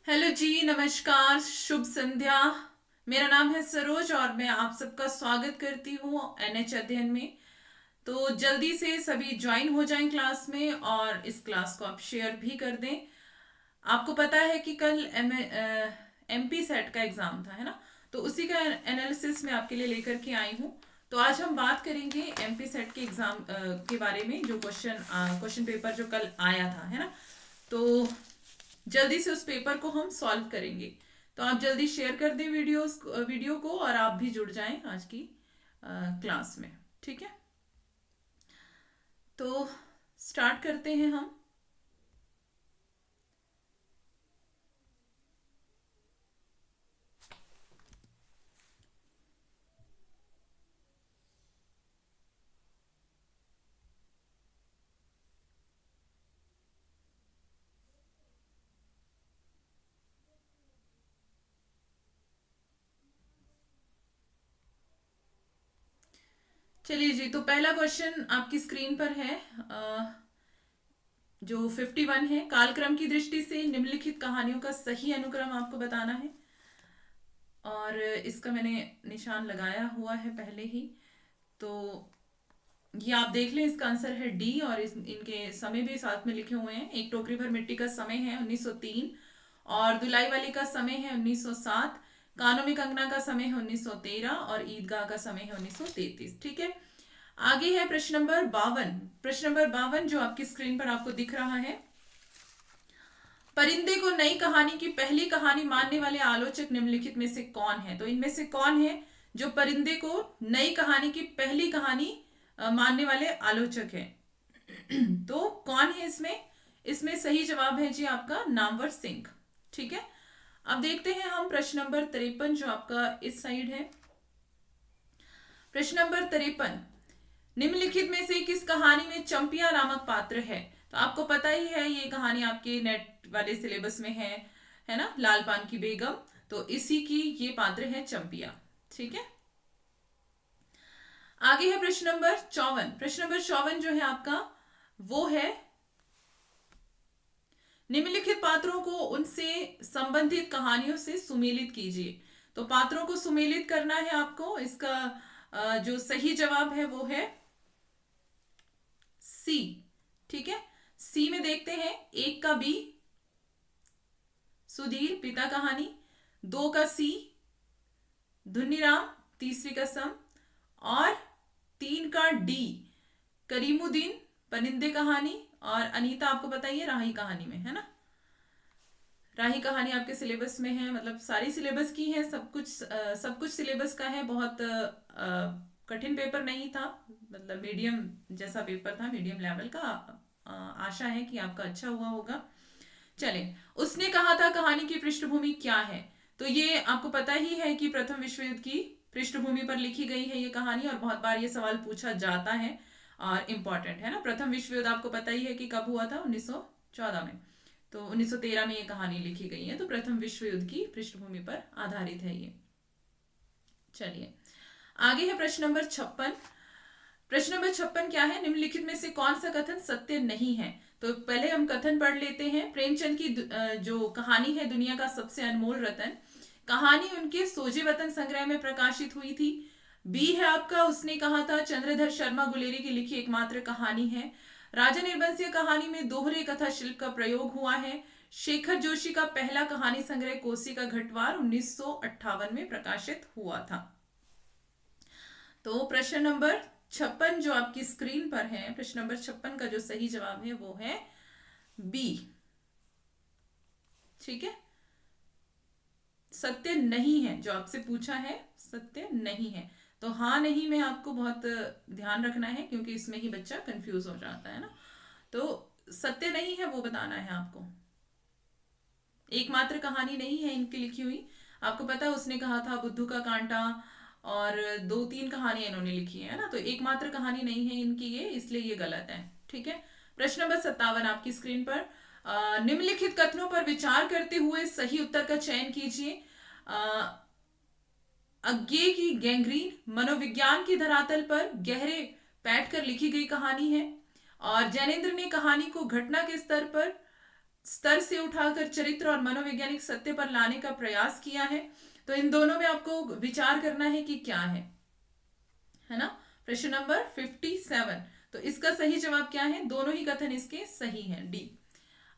Hello जी, नमस्कार, शुभ संध्या। मेरा नाम है सरोज और मैं आप सबका स्वागत करती हूँ एनएच अध्ययन में। तो जल्दी से सभी ज्वाइन हो जाएं क्लास में और इस क्लास को आप शेयर भी कर दें। आपको पता है कि कल एमपी सेट का एग्जाम था, है ना। तो उसी का एनालिसिस मैं आपके लिए लेकर के आई हूँ। तो आज हम बात करेंगे एमपी सेट के एग्जाम के बारे में, जो क्वेश्चन पेपर जो कल आया था, है ना। तो जल्दी से उस पेपर को हम सॉल्व करेंगे। तो आप जल्दी शेयर कर दें वीडियो को और आप भी जुड़ जाएं आज की क्लास में। ठीक है, तो स्टार्ट करते हैं हम। चलिए जी, तो पहला क्वेश्चन आपकी स्क्रीन पर है। जो 51 है, कालक्रम की दृष्टि से निम्नलिखित कहानियों का सही अनुक्रम आपको बताना है। और इसका मैंने निशान लगाया हुआ है पहले ही। तो ये आप देख लें, इसका आंसर है डी। और इनके समय भी साथ में लिखे हुए हैं। एक टोकरी भर मिट्टी का समय है 1903, और दुलाई वाली का समय है 1907, कानों में कंगना का समय है 1913, और ईदगाह का समय है 1933। ठीक है, आगे है प्रश्न नंबर 52। प्रश्न नंबर 52 जो आपकी स्क्रीन पर आपको दिख रहा है। परिंदे को नई कहानी की पहली कहानी मानने वाले आलोचक निम्नलिखित में से कौन है? तो इनमें से कौन है जो परिंदे को नई कहानी की पहली कहानी मानने वाले आलोचक है? तो कौन है इसमें? इसमें सही जवाब है जी आपका नामवर सिंह। ठीक है, अब देखते हैं हम प्रश्न नंबर 53 जो आपका इस साइड है। प्रश्न नंबर 53, निम्नलिखित में से किस कहानी में चंपिया नामक पात्र है? तो आपको पता ही है, ये कहानी आपके नेट वाले सिलेबस में है ना, लाल पान की बेगम। तो इसी की ये पात्र है चंपिया। ठीक है, आगे है प्रश्न नंबर 54। प्रश्न नंबर 54 जो है आपका वो है, निम्नलिखित पात्रों को उनसे संबंधित कहानियों से सुमेलित कीजिए। तो पात्रों को सुमेलित करना है आपको। इसका जो सही जवाब है वो है सी। ठीक है, सी में देखते हैं। एक का बी, सुधीर पिता कहानी। दो का सी, धुनीराम तीसरी कसम। और तीन का डी, करीमुद्दीन परिंदे कहानी। और अनीता आपको पता ही है राही कहानी में, है ना। राही कहानी आपके सिलेबस में है, मतलब सारी सिलेबस की है, सब कुछ सिलेबस का है। बहुत कठिन पेपर नहीं था, मतलब मीडियम जैसा पेपर था, मीडियम लेवल का। आशा है कि आपका अच्छा हुआ होगा। चले, उसने कहा था कहानी की पृष्ठभूमि क्या है? तो ये आपको पता ही है कि प्रथम विश्व युद्ध की पृष्ठभूमि पर लिखी गई है ये कहानी, और बहुत बार ये सवाल पूछा जाता है और इम्पोर्टेंट है ना। प्रथम विश्व युद्ध आपको पता ही है कि कब हुआ था, 1914 में। तो 1913 में ये कहानी लिखी गई है। तो प्रथम विश्व युद्ध की पृष्ठभूमि पर आधारित है ये। चलिए, आगे है प्रश्न नंबर 56। प्रश्न नंबर 56 क्या है? निम्नलिखित में से कौन सा कथन सत्य नहीं है? तो पहले हम कथन पढ़ लेते हैं। प्रेमचंद की जो कहानी है दुनिया का सबसे अनमोल रतन, कहानी उनके सोजे वतन संग्रह में प्रकाशित हुई थी। बी है आपका, उसने कहा था चंद्रधर शर्मा गुलेरी की लिखी एकमात्र कहानी है। राजा निर्बंसिया कहानी में दोहरे कथा शिल्प का प्रयोग हुआ है। शेखर जोशी का पहला कहानी संग्रह कोसी का घटवार 1958 में प्रकाशित हुआ था। तो प्रश्न नंबर 56 जो आपकी स्क्रीन पर है, प्रश्न नंबर 56 का जो सही जवाब है वो है बी। ठीक है, सत्य नहीं है जो आपसे पूछा है, सत्य नहीं है। तो हाँ नहीं में आपको बहुत ध्यान रखना है, क्योंकि इसमें ही बच्चा कंफ्यूज हो जाता है ना। तो सत्य नहीं है वो बताना है आपको। एकमात्र कहानी नहीं है इनकी लिखी हुई। आपको पता है उसने कहा था बुद्धू का कांटा, और दो तीन कहानियां इन्होंने लिखी है ना। तो एकमात्र कहानी नहीं है इनकी ये, इसलिए ये गलत है। ठीक है, प्रश्न नंबर 57 आपकी स्क्रीन पर। निम्नलिखित कथनों पर विचार करते हुए सही उत्तर का चयन कीजिए। अज्ञे की गैंग्रीन मनोविज्ञान की धरातल पर गहरे बैठकर लिखी गई कहानी है। और जैनेन्द्र ने कहानी को घटना के स्तर पर स्तर से उठाकर चरित्र और मनोवैज्ञानिक सत्य पर लाने का प्रयास किया है। तो इन दोनों में आपको विचार करना है कि क्या है ना। प्रश्न नंबर 57। तो इसका सही जवाब क्या है? दोनों ही कथन इसके सही हैं, डी।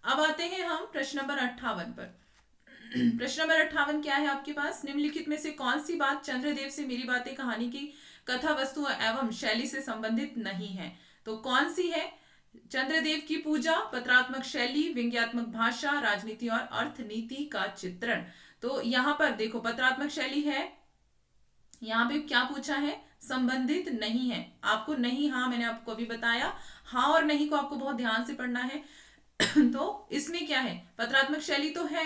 अब आते हैं हम प्रश्न नंबर 58 पर। प्रश्न नंबर 58 क्या है आपके पास? निम्नलिखित में से कौन सी बात चंद्रदेव से मेरी बातें कहानी की कथा वस्तु एवं शैली से संबंधित नहीं है? तो कौन सी है? चंद्रदेव की पूजा, पत्रात्मक शैली, व्यंग्यात्मक भाषा, राजनीति और अर्थनीति का चित्रण। तो यहां पर देखो पत्रात्मक शैली है, यहाँ पे क्या पूछा है? संबंधित नहीं है। आपको नहीं, हाँ मैंने आपको अभी बताया, हाँ और नहीं को आपको बहुत ध्यान से पढ़ना है। तो इसमें क्या है? पत्रात्मक शैली तो है,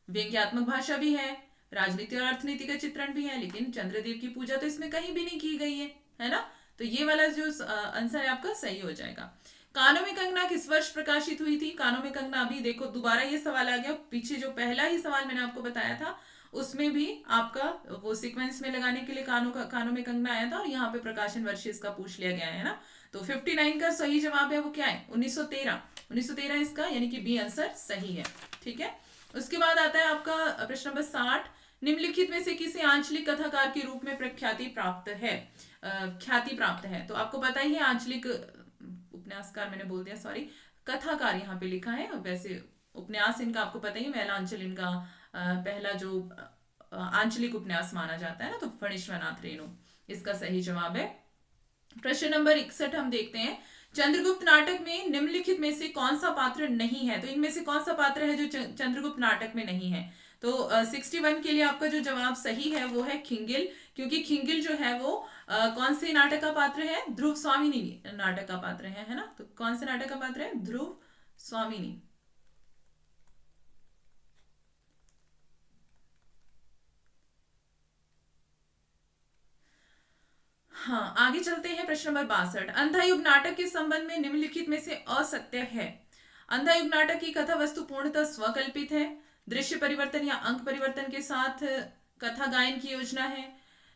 व्यंग्यात्मक भाषा भी है, राजनीति और अर्थनीति का चित्रण भी है, लेकिन चंद्रदेव की पूजा तो इसमें कहीं भी नहीं की गई है ना। तो ये वाला जो आंसर है आपका सही हो जाएगा। कानों में कंगना किस वर्ष प्रकाशित हुई थी? कानों में कंगना, अभी देखो दोबारा ये सवाल आ गया, पीछे जो पहला ही सवाल मैंने आपको बताया था उसमें भी आपका वो सीक्वेंस में लगाने के लिए कानों में कंगना आया था, और यहाँ पे प्रकाशन वर्ष इसका पूछ लिया गया है ना। तो 59 का सही जवाब है वो क्या है? 1913। 1913 इसका, यानी कि बी आंसर सही है। ठीक है। उसके बाद आता है आपका प्रश्न नंबर 60। निम्नलिखित में से किसे आंचलिक कथाकार के रूप में प्रख्याति प्राप्त है? ख्याति प्राप्त है। तो आपको पता ही है आंचलिक उपन्यासकार, मैंने बोल दिया सॉरी, कथाकार यहाँ पे लिखा है। वैसे उपन्यास इनका आपको पता ही, मैलांचल इनका पहला जो आंचलिक उपन्यास माना जाता है ना। तो फणीश्वरनाथ रेणु इसका सही जवाब है। प्रश्न नंबर 61 हम देखते हैं। चंद्रगुप्त नाटक में निम्नलिखित में से कौन सा पात्र नहीं है? तो इनमें से कौन सा पात्र है जो चंद्रगुप्त नाटक में नहीं है? तो 61 के लिए आपका जो जवाब सही है वो है खिंगिल, क्योंकि खिंगिल जो है वो कौन से नाटक का पात्र है? ध्रुव स्वामिनी नाटक का पात्र है ना। तो कौन से नाटक का पात्र है? ध्रुव स्वामिनी। हाँ, आगे चलते हैं। प्रश्न नंबर 62। अंधायुग नाटक के संबंध में निम्नलिखित में से असत्य है? अंधायुग नाटक की कथा वस्तु पूर्णतः स्वकल्पित है, दृश्य परिवर्तन या अंक परिवर्तन के साथ कथा गायन की योजना है,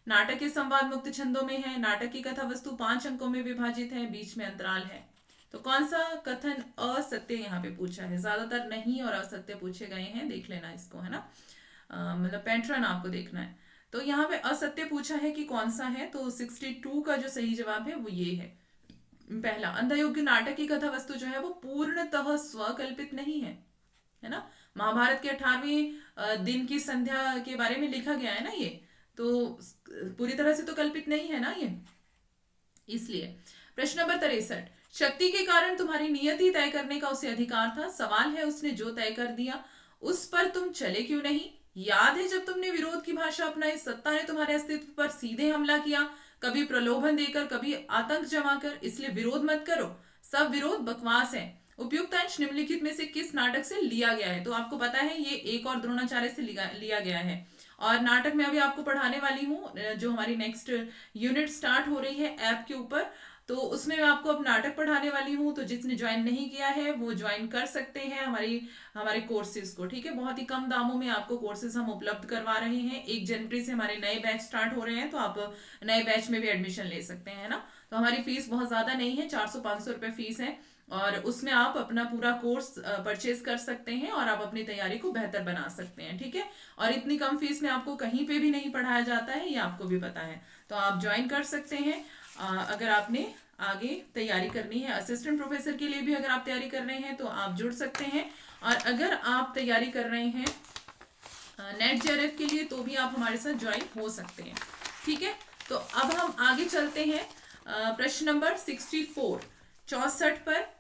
नाटक के संवाद मुक्त छंदों में है, नाटक की कथा वस्तु 5 अंकों में विभाजित है, बीच में अंतराल है। तो कौन सा कथन असत्य यहाँ पे पूछा है? ज्यादातर नहीं और असत्य पूछे गए हैं, देख लेना इसको, है ना। मतलब पैटर्न आपको देखना है। तो यहाँ पे असत्य पूछा है कि कौन सा है? तो 62 का जो सही जवाब है वो ये है, पहला। अंधायुग नाटक की कथा वस्तु जो है वो पूर्णतः स्वकल्पित नहीं है ना। महाभारत के 18वें दिन की संध्या के बारे में लिखा गया है ना ये, तो पूरी तरह से तो कल्पित नहीं है ना ये, इसलिए। प्रश्न नंबर 63। शक्ति के कारण तुम्हारी नियति तय करने का उसे अधिकार था। सवाल है उसने जो तय कर दिया उस पर तुम चले क्यों नहीं? याद है जब तुमने विरोध की भाषा अपनाई, सत्ता ने तुम्हारे अस्तित्व पर सीधे हमला किया, कभी प्रलोभन देकर कभी आतंक जमाकर। इसलिए विरोध मत करो, सब विरोध बकवास है। उपयुक्त अंश निम्नलिखित में से किस नाटक से लिया गया है? तो आपको पता है ये एक और द्रोणाचार्य से लिया गया है। और नाटक में अभी आपको पढ़ाने वाली हूँ, जो हमारी नेक्स्ट यूनिट स्टार्ट हो रही है ऐप के ऊपर, तो उसमें मैं आपको अब नाटक पढ़ाने वाली हूँ। तो जिसने ज्वाइन नहीं किया है वो ज्वाइन कर सकते हैं हमारे कोर्सेज को। ठीक है, बहुत ही कम दामों में आपको कोर्सेज हम उपलब्ध करवा रहे हैं। 1 जनवरी से हमारे नए बैच स्टार्ट हो रहे हैं, तो आप नए बैच में भी एडमिशन ले सकते हैं ना। तो हमारी फीस बहुत ज़्यादा नहीं है, 400-500 रुपये फीस है, और उसमें आप अपना पूरा कोर्स परचेज कर सकते हैं और आप अपनी तैयारी को बेहतर बना सकते हैं। ठीक है, और इतनी कम फीस में आपको कहीं पे भी नहीं पढ़ाया जाता है, ये आपको भी पता है। तो आप ज्वाइन कर सकते हैं अगर आपने आगे तैयारी करनी है। असिस्टेंट प्रोफेसर के लिए भी अगर आप तैयारी कर रहे हैं तो आप जुड़ सकते हैं, और अगर आप तैयारी कर रहे हैं नेट जेआरएफ के लिए तो भी आप हमारे साथ ज्वाइन हो सकते हैं। ठीक है, तो अब हम आगे चलते हैं प्रश्न नंबर 64 पर।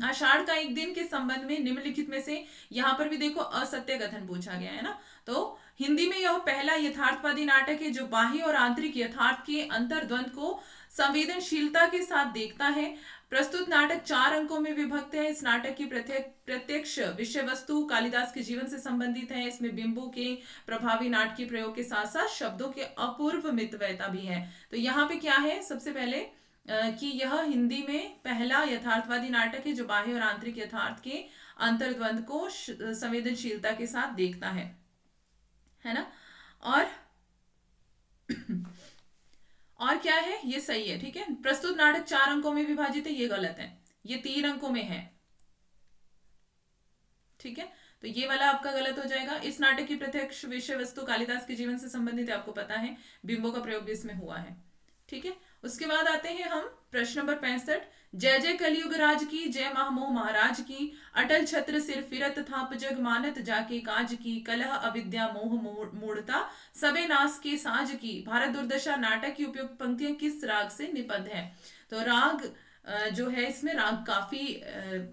आषाढ़ का एक दिन के संबंध में निम्नलिखित में से, यहाँ पर भी देखो असत्य कथन पूछा गया है ना। तो हिंदी में यह पहला यथार्थवादी नाटक है जो बाह्य और आंतरिक यथार्थ के अंतर्द्वंद को संवेदनशीलता के साथ देखता है। प्रस्तुत नाटक 4 अंकों में विभक्त है। इस नाटक की प्रत्यक्ष विषय वस्तु कालिदास के जीवन से संबंधित है। इसमें बिंबों के प्रभावी नाटकीय प्रयोग के साथ साथ शब्दों के अपूर्व मितव्ययता भी है। तो यहाँ पे क्या है, सबसे पहले कि यह हिंदी में पहला यथार्थवादी नाटक है जो बाह्य और आंतरिक यथार्थ के अंतर्द्वंद को संवेदनशीलता के साथ देखता है ना। और क्या है, ये सही है। ठीक है, प्रस्तुत नाटक 4 अंकों में विभाजित है, ये गलत है, ये 3 अंकों में है। ठीक है, तो ये वाला आपका गलत हो जाएगा। इस नाटक की प्रत्यक्ष विषय वस्तु कालिदास के जीवन से संबंधित है, आपको पता है, बिंबों का प्रयोग भी इसमें हुआ है। ठीक है, उसके बाद आते हैं हम प्रश्न नंबर 65। जय जय कलयुग राज की, जय महामोह महाराज की, अटल छत्र सिर फिरत थाप जग मानत जाके काज की, कलह अविद्या मोह मूढ़ता सबे नाश के साज की। भारत दुर्दशा नाटक की उपयुक्त पंक्तियां किस राग से निबद्ध है? तो राग जो है इसमें राग काफी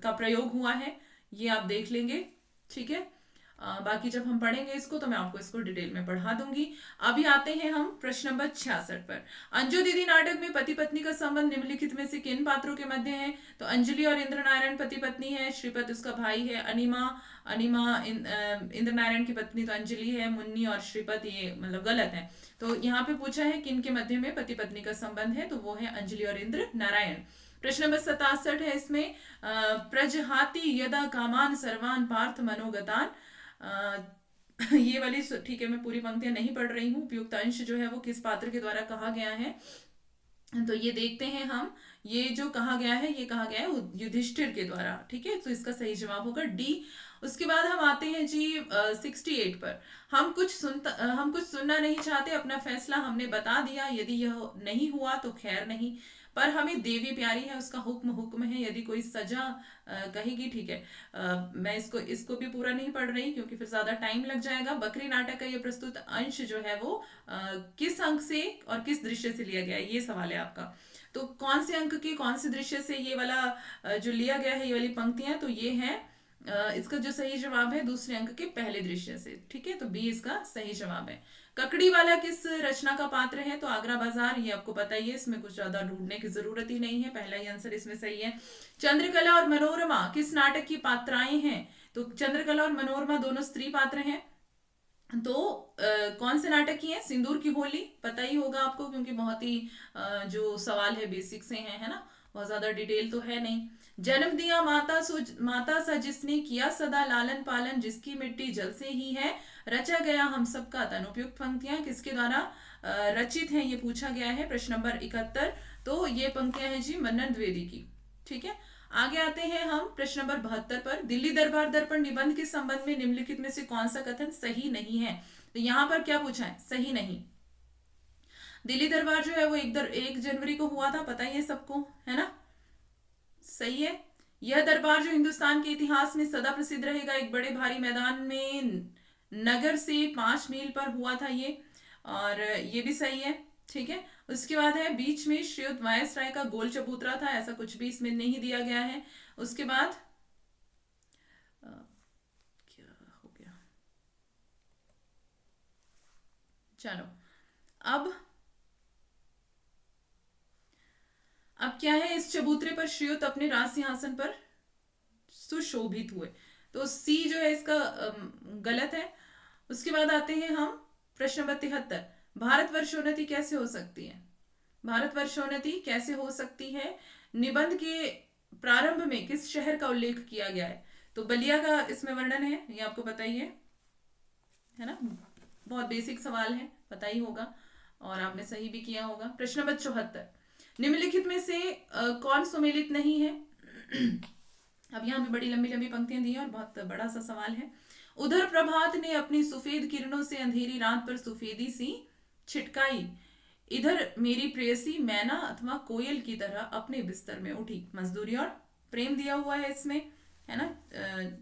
का प्रयोग हुआ है, ये आप देख लेंगे। ठीक है, बाकी जब हम पढ़ेंगे इसको तो मैं आपको इसको डिटेल में पढ़ा दूंगी। अभी आते हैं हम प्रश्न नंबर 66 पर। अंजू दीदी नाटक में पति पत्नी का संबंध निम्नलिखित में से किन पात्रों के मध्य है? तो अंजलि और इंद्र नारायण पति पत्नी है, श्रीपत उसका भाई है, अनिमा अनिमा इंद्र नारायण की पत्नी तो अंजलि है, मुन्नी और श्रीपत ये मतलब गलत है। तो यहाँ पे पूछा है किन के मध्य में पति पत्नी का संबंध है, तो वो है अंजलि और इंद्र नारायण। प्रश्न नंबर 67 है इसमें, प्रजहाति यदा कामान सर्वान पार्थ मनोगतान। ये वाली ठीक है, मैं पूरी पंक्तियां नहीं पढ़ रही हूँ। उपयुक्त अंश जो है वो किस पात्र के द्वारा कहा गया है, तो ये देखते हैं हम। ये जो कहा गया है ये कहा गया है युधिष्ठिर के द्वारा। ठीक है, तो इसका सही जवाब होगा डी। उसके बाद हम आते हैं जी 68 पर। हम कुछ सुनना नहीं चाहते, अपना फैसला हमने बता दिया, यदि यह नहीं हुआ तो खैर नहीं, पर हमें देवी प्यारी है, उसका हुक्म हुक्म है, यदि कोई सजा कहेगी। ठीक है, मैं इसको भी पूरा नहीं पढ़ रही क्योंकि फिर ज्यादा टाइम लग जाएगा। बकरी नाटक का ये प्रस्तुत अंश जो है वो किस अंक से और किस दृश्य से लिया गया है, ये सवाल है आपका। तो कौन से अंक के कौन से दृश्य से ये वाला जो लिया गया है ये वाली पंक्तियां, तो ये है इसका जो सही जवाब है दूसरे अंक के पहले दृश्य से। ठीक है, तो बी इसका सही जवाब है। ककड़ी वाला किस रचना का पात्र है? तो आगरा बाजार, ये आपको पता ही है, इसमें कुछ ज्यादा ढूंढने की जरूरत ही नहीं है, पहला ही आंसर इसमें सही है। चंद्रकला और मनोरमा किस नाटक की पात्राएं हैं? तो चंद्रकला और मनोरमा दोनों स्त्री पात्र हैं। तो कौन से नाटक की है? सिंदूर की होली, पता ही होगा आपको क्योंकि बहुत ही जो सवाल है बेसिक से है ना, बहुत ज्यादा डिटेल तो है नहीं। जन्म दिया माता सा जिसने, किया सदा लालन पालन, जिसकी मिट्टी जल से ही है, रचा गया हम सबका तन। उपयुक्त पंक्तियां किसके द्वारा रचित हैं ये पूछा गया है प्रश्न नंबर 71। तो ये पंक्तियां हैं जी मन्नन द्विवेदी की। ठीक है, आगे आते हैं हम प्रश्न नंबर 72 पर। दिल्ली दरबार दर्पण निबंध के संबंध में निम्नलिखित में से कौन सा कथन सही नहीं है? तो यहां पर क्या पूछा है? सही नहीं। दिल्ली दरबार जो है वो 1 जनवरी को हुआ था, पता ही है सबको, है ना? सही है। यह दरबार जो हिंदुस्तान के इतिहास में सदा प्रसिद्ध रहेगा, एक बड़े भारी मैदान में नगर से 5 मील पर हुआ था ये, और ये भी सही है। ठीक है, उसके बाद है बीच में श्रीयुत वायस राय का गोल चबूतरा था, ऐसा कुछ भी इसमें नहीं दिया गया है। उसके बाद क्या हो गया, चलो अब क्या है, इस चबूतरे पर श्रीयुत अपने राज सिंहासन पर सुशोभित हुए, तो सी जो है इसका गलत है। उसके बाद आते हैं हम प्रश्न नंबर 73। भारतवर्षोन्नति कैसे हो सकती है? भारतवर्षोन्नति कैसे हो सकती है? निबंध के प्रारंभ में किस शहर का उल्लेख किया गया है? तो बलिया का इसमें वर्णन है, ये आपको पता ही है ना? बहुत बेसिक सवाल है, पता ही होगा और आपने सही भी किया होगा। प्रश्न नंबर 74। निम्नलिखित में से कौन सुमेलित नहीं है? अब यहाँ पे बड़ी लंबी लंबी पंक्तियां दी हैं और बहुत बड़ा सा सवाल है। उधर प्रभात ने अपनी सुफेद किरणों से अंधेरी रात पर सुफेदी सी छिटकाई, इधर मेरी प्रेयसी मैना अथवा कोयल की तरह अपने बिस्तर में उठी। मजदूरी और प्रेम दिया हुआ है इसमें, है ना,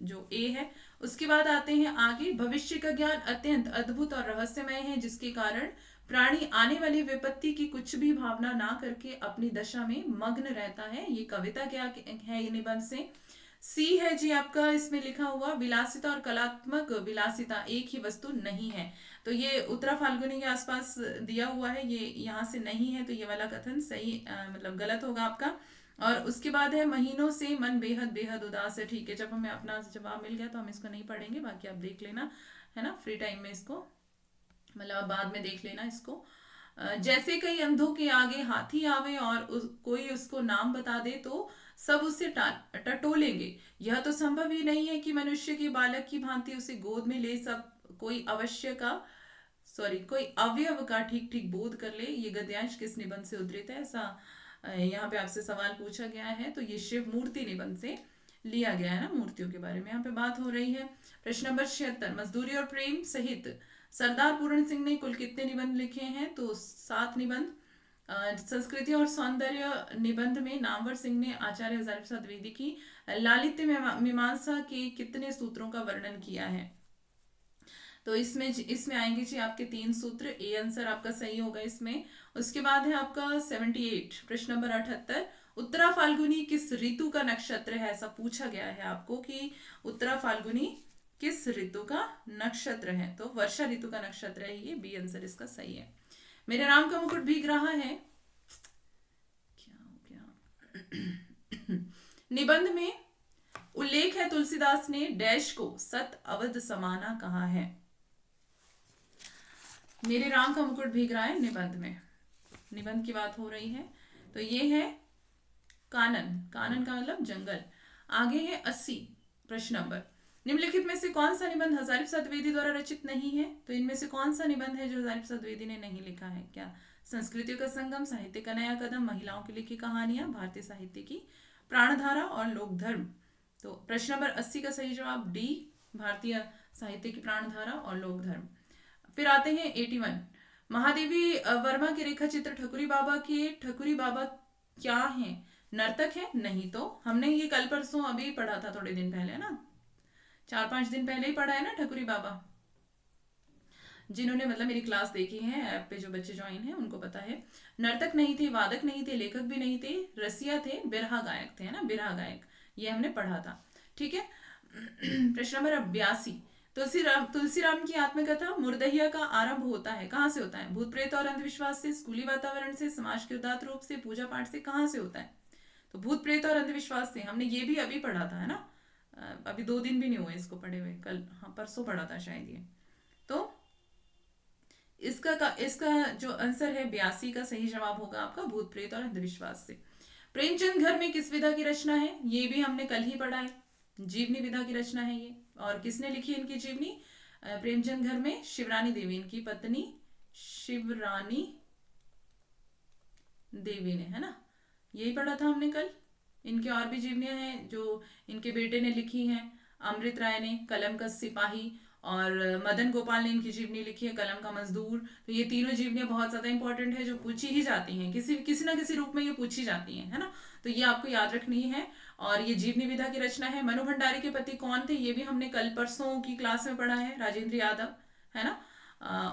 जो ए है। उसके बाद आते हैं आगे, भविष्य का ज्ञान अत्यंत अद्भुत और रहस्यमय है, जिसके कारण प्राणी आने वाली विपत्ति की कुछ भी भावना ना करके अपनी दशा में मग्न रहता है। ये कविता क्या है? ये निबंध से सी है जी आपका इसमें लिखा हुआ। विलासिता और कलात्मक विलासिता एक ही वस्तु नहीं है, तो ये उत्तरा फाल्गुनी के आसपास दिया हुआ है, ये यहाँ से नहीं है, तो ये वाला कथन सही मतलब गलत होगा आपका। और उसके बाद है महीनों से मन बेहद बेहद उदास है। ठीक है, जब हमें अपना जवाब मिल गया तो हम इसको नहीं पढ़ेंगे, बाकी आप देख लेना, है ना, फ्री टाइम में इसको, मतलब बाद में देख लेना इसको। जैसे कई अंधों के आगे हाथी आवे और कोई उसको नाम बता दे तो सब उसे टटोलेंगे। यह तो संभव ही नहीं है कि मनुष्य के बालक की भांति उसे गोद में ले सब कोई कोई अवयव का ठीक ठीक बोध कर ले। ये गद्यांश किस निबंध से उद्धृत है? ऐसा यहाँ पे आपसे सवाल पूछा गया है, तो ये शिव मूर्ति निबंध से लिया गया है ना, मूर्तियों के बारे में यहाँ पे बात हो रही है। प्रश्न नंबर 76, मजदूरी और प्रेम सहित सरदार पूर्ण सिंह ने कुल कितने निबंध लिखे हैं? तो 7 निबंध। संस्कृति और सौंदर्य निबंध में नामवर सिंह ने आचार्य हजारी प्रसाद द्विवेदी की लालित्य मीमांसा के कितने सूत्रों का वर्णन किया है? तो इसमें आएंगे जी आपके 3 सूत्र। ए आंसर आपका सही होगा इसमें। उसके बाद है आपका 78, प्रश्न नंबर 78, उत्तरा फाल्गुनी किस ऋतु का नक्षत्र है? ऐसा पूछा गया है आपको कि उत्तरा फाल्गुनी किस ऋतु का नक्षत्र है? तो वर्षा ऋतु का नक्षत्र है ये। बी आंसर इसका सही है। मेरे राम का मुकुट भीग रहा है, क्या हो गया? निबंध में उल्लेख है तुलसीदास ने डैश को सत अवध समाना कहा है। मेरे राम का मुकुट भीग रहा है निबंध में, निबंध की बात हो रही है। तो ये है कानन, कानन का मतलब जंगल। आगे है 80 प्रश्न नंबर, निम्नलिखित में से कौन सा निबंध हजारी प्रसाद द्विवेदी द्वारा रचित नहीं है? तो इनमें से कौन सा निबंध है जो हजारी प्रसाद द्विवेदी ने नहीं लिखा है? क्या संस्कृतियों का संगम, साहित्य का नया कदम, महिलाओं की लिखी कहानियां, भारतीय साहित्य की प्राणधारा और लोक धर्म? तो प्रश्न नंबर 80 का सही जवाब डी, भारतीय साहित्य की प्राणधारा और लोक धर्म। फिर आते हैं 81, महादेवी वर्मा के रेखा चित्र ठकुरी बाबा के, ठकुरी बाबा क्या है? नर्तक है? नहीं। तो हमने ये कल परसों अभी पढ़ा था, थोड़े दिन पहले ना, 4-5 दिन पहले ही पढ़ा है ना ठकुरी बाबा। जिन्होंने मतलब मेरी क्लास देखी है ऐप पे, जो बच्चे ज्वाइन हैं उनको पता है। नर्तक नहीं थे, वादक नहीं थे, लेखक भी नहीं थे, रसिया थे, बिरहा गायक थे, है ना, बिरहा गायक, ये हमने पढ़ा था। ठीक है। प्रश्न नंबर 82, तुलसीराम की आत्मकथा मुर्दहिया का आरंभ होता है, कहाँ से होता है? भूत प्रेत और अंधविश्वास से, स्कूली वातावरण से, समाज के उदात्त रूप से, पूजा पाठ से, कहाँ से होता है? तो भूत प्रेत और अंधविश्वास से। हमने ये भी अभी पढ़ा था, है ना, अभी 2 दिन भी नहीं हुए इसको पढ़े हुए, कल, हाँ परसों पढ़ा था शायद ये। तो इसका जो आंसर है 82 का सही जवाब होगा आपका भूत प्रेत और अंधविश्वास से। प्रेमचंद घर में किस विधा की रचना है? ये भी हमने कल ही पढ़ा है, जीवनी विधा की रचना है ये। और किसने लिखी इनकी जीवनी? प्रेमचंद घर में शिवरानी देवी, इनकी पत्नी शिवरानी देवी ने, है ना, यही पढ़ा था हमने कल। इनके और भी जीवनियां हैं जो इनके बेटे ने लिखी हैं, अमृत राय ने कलम का सिपाही, और मदन गोपाल ने इनकी जीवनी लिखी है कलम का मजदूर। तो ये तीनों जीवनियां बहुत ज्यादा इंपॉर्टेंट है, जो पूछी ही जाती हैं, किसी ना किसी रूप में ये पूछी जाती हैं, है ना, तो ये आपको याद रखनी है। और ये जीवनी विधा की रचना है। मनु भंडारी के पति कौन थे? ये भी हमने कल परसों की क्लास में पढ़ा है, राजेंद्र यादव, है ना।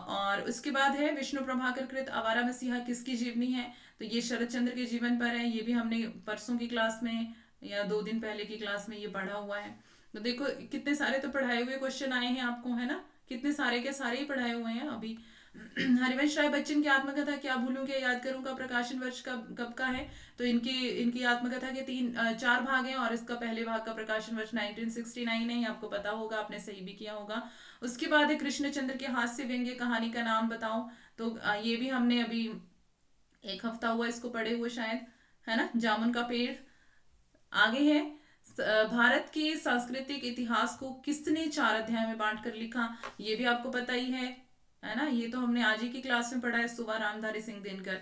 और उसके बाद है विष्णु प्रभाकर कृत आवारा मसीहा, किसकी जीवनी है? तो ये शरद चंद्र के जीवन पर है। ये भी हमने परसों की क्लास में या 2 दिन पहले की क्लास में ये पढ़ा हुआ है। तो देखो कितने सारे तो पढ़ाए हुए क्वेश्चन आए हैं आपको, है ना, कितने सारे के सारे ही पढ़ाए हुए हैं अभी। हरिवंश राय बच्चन की आत्मकथा क्या भूलूं क्या याद करूं का प्रकाशन वर्ष कब का है? तो इनकी आत्मकथा के 4 भाग हैं, और इसका पहले भाग का प्रकाशन वर्ष 1969 है, आपको पता होगा, आपने सही भी किया होगा। उसके बाद है कृष्णचंद्र के हास्य व्यंग्य कहानी का नाम बताओ। तो ये भी हमने अभी 1 हफ्ता हुआ इसको पढ़े हुए शायद, है ना, जामुन का पेड़। आगे है भारत के सांस्कृतिक इतिहास को किसने 4 अध्याय में बांट कर लिखा? ये भी आपको पता ही है ना, ये तो हमने आज ही की क्लास में पढ़ा है, सुबह रामधारी सिंह दिनकर।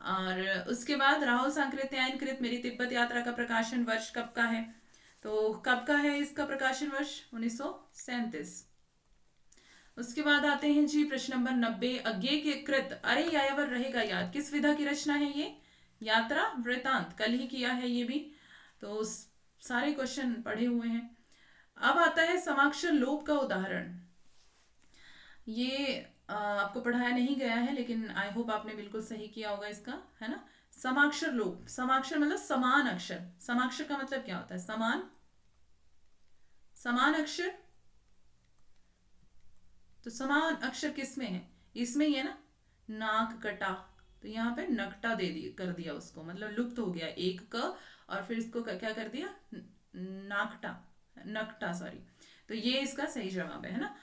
और उसके बाद राहुल सांकृत्यायन कृत मेरी तिब्बत यात्रा का प्रकाशन वर्ष कब का है? तो कब का है इसका प्रकाशन वर्ष? 1937। उसके बाद आते हैं जी प्रश्न नंबर 90, अज्ञे के कृत अरे यायावर रहेगा याद, किस विधा की रचना है ये? यात्रा वृतांत, कल ही किया है ये भी। तो सारे क्वेश्चन पढ़े हुए हैं। अब आता है समाक्षर लोप का उदाहरण। ये आपको पढ़ाया नहीं गया है, लेकिन आई होप आपने बिल्कुल सही किया होगा इसका, है ना। समाक्षर लोप, समाक्षर मतलब समान अक्षर। समाक्षर का मतलब क्या होता है? समान अक्षर। तो समान अक्षर किस में है? इसमें ही है ना, नाक कटा, तो यहाँ पे नकटा कर दिया उसको, मतलब लुप्त हो गया एक क, और फिर इसको क्या कर दिया? नकटा, सॉरी। तो ये इसका सही जवाब है ना।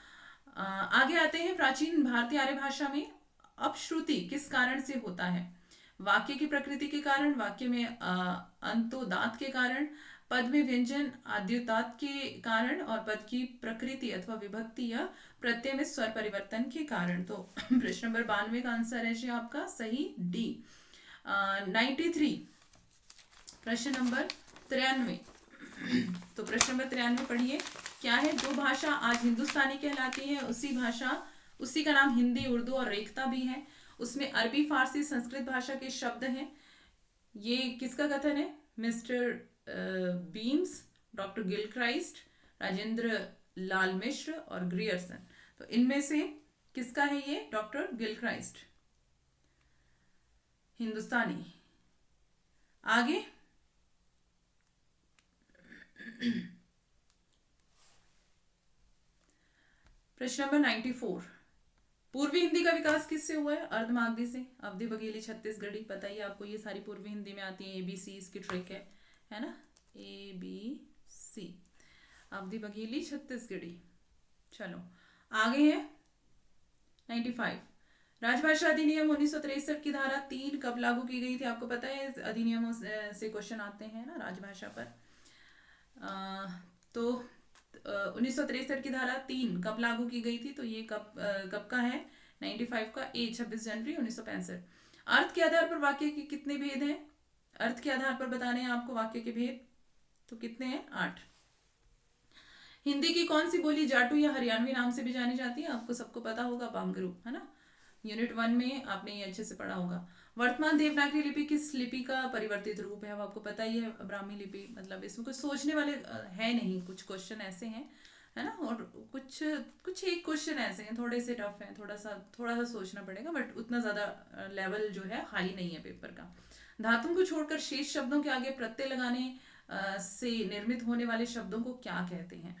आगे आते हैं, प्राचीन भारतीय आर्य भाषा में अपश्रुति किस कारण से होता है? वाक्य की प्रकृति के कारण, वाक्य में अंतोदात के कारण, पद में व्यंजन आद्योदात के कारण, और पद की प्रकृति अथवा विभक्ति या प्रत्यय में स्वर परिवर्तन के कारण। तो प्रश्न नंबर 92 का आंसर है जी आपका सही डी। 93 प्रश्न नंबर 93, तो प्रश्न नंबर 93 पढ़िए, क्या है? जो भाषा आज हिंदुस्तानी कहलाती है उसी का नाम हिंदी, उर्दू और रेखता भी है। उसमें अरबी, फारसी, संस्कृत भाषा के शब्द हैं। ये किसका कथन है? Mister Beames, doctor Gilchrist, Rajendra Lal Mishra और ग्रियर्सन। तो इनमें से किसका है ये? Doctor Gilchrist, Hindustani. आगे प्रश्न नंबर 94, पूर्वी हिंदी का विकास किससे हुआ है? अर्धमागधी से। अवधि बघेली, छत्तीसगढ़ी। बताइए, आपको ये सारी पूर्वी हिंदी में आती है, ABC इसकी ट्रिक है ना, ABC। अवधि बघेली, छत्तीसगढ़ी। चलो आगे है 95, राजभाषा अधिनियम 1963 की धारा 3 कब लागू की गई थी? आपको पता है, अधिनियमों से क्वेश्चन आते हैं ना राजभाषा पर। तो 1963 की धारा 3 कब लागू की गई थी? तो ये कब का है? 95 का 26 जनवरी 1965। अर्थ के आधार पर वाक्य के कितने भेद हैं? अर्थ के आधार पर बताने हैं आपको वाक्य के भेद, तो कितने हैं? 8। हिंदी की कौन सी बोली जाटू या हरियाणवी नाम से भी जानी जाती है? आपको सबको पता होगा, बांगरू, है ना। यूनिट 1 में आपने ये अच्छे से पढ़ा होगा। वर्तमान देवनागरी लिपि किस लिपि का परिवर्तित रूप है? अब आपको पता ही है, ब्राह्मी लिपि। मतलब इसमें कुछ सोचने वाले है नहीं, कुछ क्वेश्चन ऐसे हैं, है ना, और कुछ कुछ एक क्वेश्चन ऐसे हैं थोड़े से टफ हैं, थोड़ा सा सोचना पड़ेगा, बट उतना ज़्यादा लेवल जो है हाई नहीं है पेपर का। धातुओं को छोड़कर शेष शब्दों के आगे प्रत्यय लगाने से निर्मित होने वाले शब्दों को क्या कहते हैं?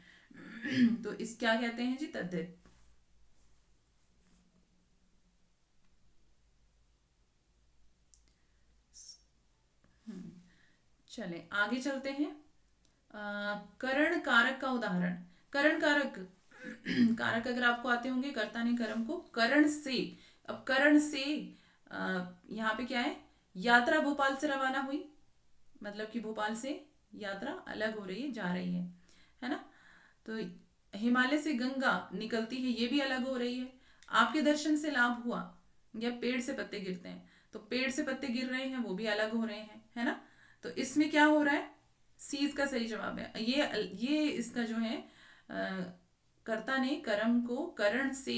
तो इस क्या कहते हैं जी? तद्धित। चले आगे चलते हैं। करण कारक का उदाहरण। करण कारक कारक अगर आपको आते होंगे, कर्ता ने कर्म को करण से। अब करण से यहाँ पे क्या है? यात्रा भोपाल से रवाना हुई, मतलब कि भोपाल से यात्रा अलग हो रही है, जा रही है ना। तो हिमालय से गंगा निकलती है, ये भी अलग हो रही है। आपके दर्शन से लाभ हुआ, या पेड़ से पत्ते गिरते हैं, तो पेड़ से पत्ते गिर रहे हैं, वो भी अलग हो रहे हैं, है ना। तो इसमें क्या हो रहा है? सी इसका सही जवाब है। ये इसका जो है कर्ता ने कर्म को करण से,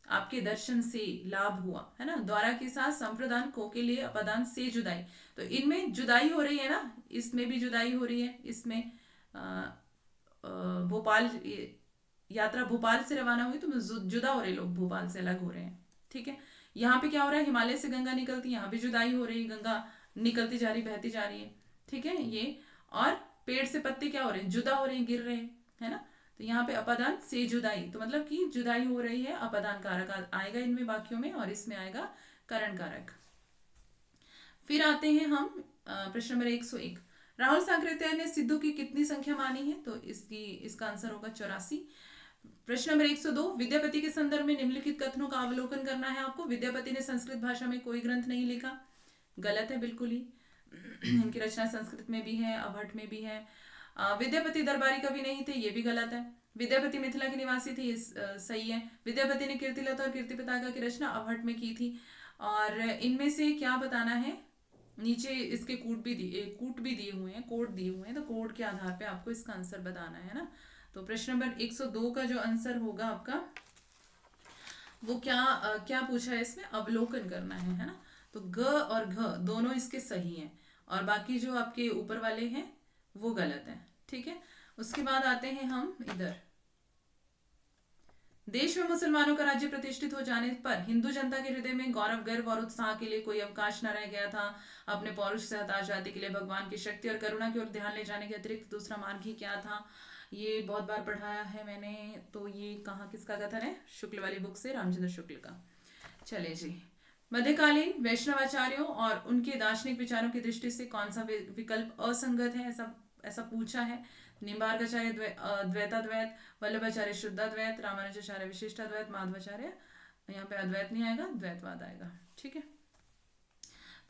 आपके दर्शन से लाभ हुआ, है ना। द्वारा के साथ संप्रदान, को के लिए अपदान से जुदाई। तो इनमें जुदाई हो रही है ना, इसमें भी जुदाई हो रही है। इसमें भोपाल यात्रा भोपाल से रवाना हुई, तो जुदा हो रहे लोग, भोपाल से अलग हो रहे हैं, ठीक है। यहाँ पे क्या हो रहा है? हिमालय से गंगा निकलती, यहाँ भी जुदाई हो रही है, गंगा निकलती जा रही, बहती जा रही है, ठीक है ये। और पेड़ से पत्ते क्या हो रहे हैं? जुदा हो रहे हैं, गिर रहे हैं, है ना। तो यहाँ पे अपदान से जुदाई, तो मतलब कि जुदाई हो रही है, अपदान कारक आएगा इनमें वाक्यों में, और इसमें आएगा करण कारक। फिर आते हैं हम प्रश्न नंबर 101, राहुल सांकृत्यायन ने सिद्धू की कितनी संख्या मानी है? तो इसका आंसर होगा 84। प्रश्न नंबर 102, विद्यापति के संदर्भ में निम्नलिखित कथनों का अवलोकन करना है आपको। विद्यापति ने संस्कृत भाषा में कोई ग्रंथ नहीं लिखा, गलत है बिल्कुल ही। इनकी रचना संस्कृत में भी है, अवहट में भी है। विद्यापति दरबारी कवि नहीं थे, ये भी गलत है। विद्यापति मिथिला के निवासी थे, ये सही है। विद्यापति ने कीर्तिलता और कीर्ति पताका की रचना अवहट में की थी। और इनमें से क्या बताना है? नीचे इसके कूट भी दिए हुए हैं, कोड दिए हुए हैं, तो कोड के आधार पे आपको इसका आंसर बताना है ना। तो प्रश्न नंबर 102 का जो आंसर होगा आपका, वो क्या पूछा है इसमें? अवलोकन करना है ना। तो ग और घ दोनों इसके सही हैं, और बाकी जो आपके ऊपर वाले हैं वो गलत हैं, ठीक है। उसके बाद आते हैं हम इधर, देश में मुसलमानों का राज्य प्रतिष्ठित हो जाने पर हिंदू जनता के हृदय में गौरव, गर्व और उत्साह के लिए कोई अवकाश न रह गया था। अपने पौरुष से हताश जाति के लिए भगवान की शक्ति और करुणा की ओर ध्यान ले जाने के अतिरिक्त दूसरा मार्ग ही क्या था? ये बहुत बार पढ़ाया है मैंने, तो ये कहाँ किसका कथन है? शुक्ल वाली बुक से, रामचंद्र शुक्ल का। चले जी, मध्यकालीन वैष्णवाचार्यों और उनके दार्शनिक विचारों की दृष्टि से कौन सा विकल्प असंगत है? ऐसा पूछा है। निम्बार्काचार्य द्वैताद्वैत, वल्लभाचार्य शुद्धाद्वैत, रामानुजाचार्य विशिष्टाद्वैत, माधवाचार्य, यहाँ पे अद्वैत नहीं आएगा, द्वैतवाद आएगा, ठीक है।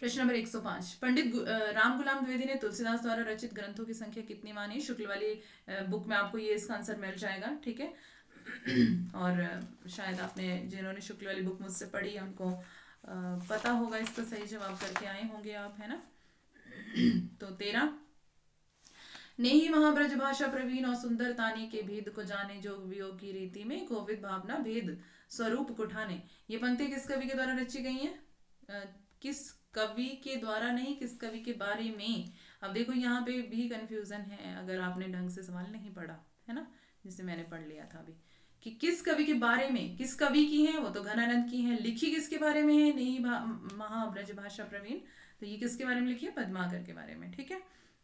प्रश्न नंबर 105, पंडित राम गुलाम द्विवेदी ने तुलसीदास द्वारा रचित ग्रंथों की संख्या कितनी मानी? शुक्ल वाली बुक में आपको ये इसका आंसर मिल जाएगा, ठीक है। और शायद आपने, जिन्होंने शुक्ल वाली बुक मुझसे पढ़ी, उनको पता होगा, इसका सही जवाब करके आए होंगे आप, है ना। तो 13, नेही महाब्रज भाषा प्रवीण और सुंदर तानी के भेद को जाने, जो वियोग की रीति में कोविद भावना भेद स्वरूप को ठाने। ये पंक्ति किस कवि के द्वारा रची गई है? किस कवि के द्वारा नहीं, किस कवि के बारे में। अब देखो यहाँ पे भी कंफ्यूजन है अगर आपने ढंग से सवाल नहीं पढ़ा है ना, जिसे मैंने पढ़ लिया था अभी, कि किस कवि के बारे में, किस कवि की है, वो तो घनानंद की है। लिखी किसके बारे में है? नहीं महाब्रज भाषा प्रवीण, तो ये किसके बारे में लिखी है? पद्माकर के बारे में। ठीक है,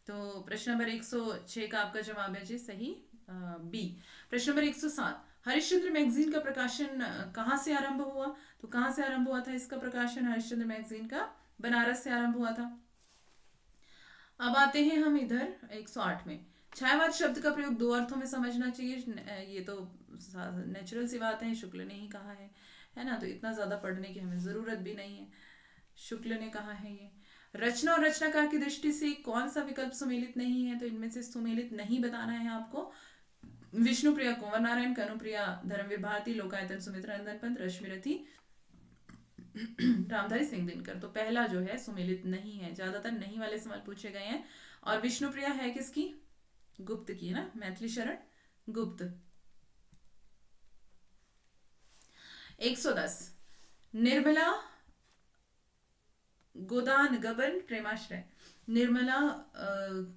तो प्रश्न नंबर 106 का आपका जवाब है जी सही बी। प्रश्न नंबर 107, हरिश्चंद्र मैगजीन का प्रकाशन कहाँ से आरंभ हुआ? तो कहाँ से आरंभ हुआ था इसका प्रकाशन? हरिश्चंद्र मैगजीन का बनारस से आरंभ हुआ था। अब आते हैं हम इधर 108 में। छायावाद शब्द का प्रयोग दो अर्थों में समझना चाहिए, ये तो नेचुरल सी बात है, शुक्ल ने ही कहा है ना, तो इतना ज्यादा पढ़ने की हमें जरूरत भी नहीं है, शुक्ल ने कहा है ये। रचना और रचनाकार की दृष्टि से कौन सा विकल्प सुमेलित नहीं है? तो इनमें से सुमेलित नहीं बताना है आपको। विष्णुप्रिया कुंवर नारायण, कनुप्रिया धर्मवीर भारती, लोकायतन सुमित्रा नंदन पंत, रश्मिरथी रामधारी सिंह दिनकर। तो पहला जो है सुमेलित नहीं है, ज्यादातर नहीं वाले सवाल पूछे गए हैं। और विष्णुप्रिया है किसकी? गुप्त की है ना, मैथिली शरण गुप्त। 110, निर्मला गोदान गबन प्रेमाश्रय। निर्मला